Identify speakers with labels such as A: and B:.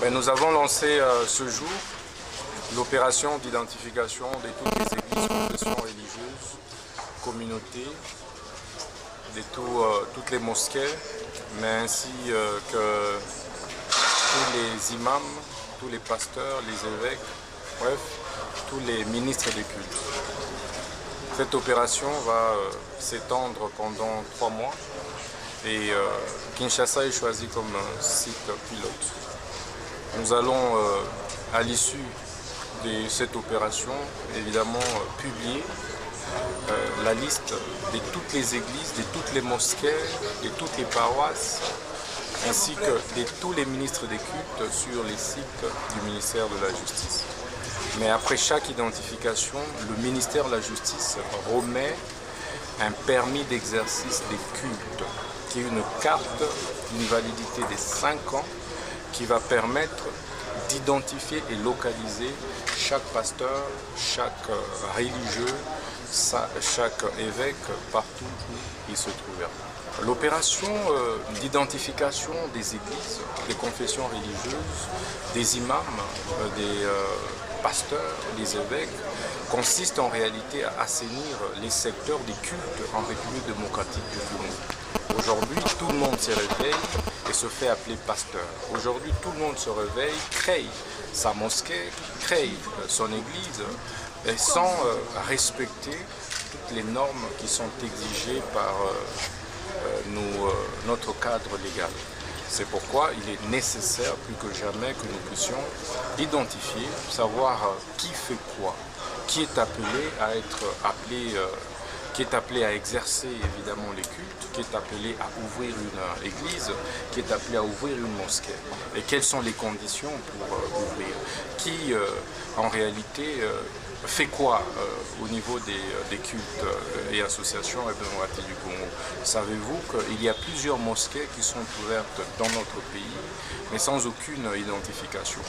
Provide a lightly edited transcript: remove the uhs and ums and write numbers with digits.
A: Nous avons lancé ce jour l'opération d'identification de toutes les églises, confessions religieuses, communautés, de toutes les mosquées, mais ainsi que tous les imams, tous les pasteurs, les évêques, bref, tous les ministres des cultes. Cette opération va s'étendre pendant 3 mois et Kinshasa est choisi comme site pilote. Nous allons, à l'issue de cette opération, évidemment publier la liste de toutes les églises, de toutes les mosquées, de toutes les paroisses, ainsi que de tous les ministres des cultes sur les sites du ministère de la Justice. Mais après chaque identification, le ministère de la Justice remet un permis d'exercice des cultes, qui est une carte d'une validité de 5 ans, qui va permettre d'identifier et localiser chaque pasteur, chaque religieux, chaque évêque, partout où il se trouvera. L'opération d'identification des églises, des confessions religieuses, des imams, des pasteurs, des évêques, consiste en réalité à assainir les secteurs des cultes en République démocratique du Congo. Aujourd'hui, tout le monde se réveille et se fait appeler pasteur. Aujourd'hui, tout le monde se réveille, crée sa mosquée, crée son église, et sans respecter toutes les normes qui sont exigées par notre cadre légal. C'est pourquoi il est nécessaire plus que jamais que nous puissions identifier, savoir qui fait quoi, qui est appelé à être appelé, qui est appelé à exercer évidemment les cultes, qui est appelé à ouvrir une église, qui est appelé à ouvrir une mosquée, et quelles sont les conditions pour ouvrir, qui en réalité fait quoi au niveau des cultes et associations démocratiques du Congo. Savez-vous qu'il y a plusieurs mosquées qui sont ouvertes dans notre pays, mais sans aucune identification.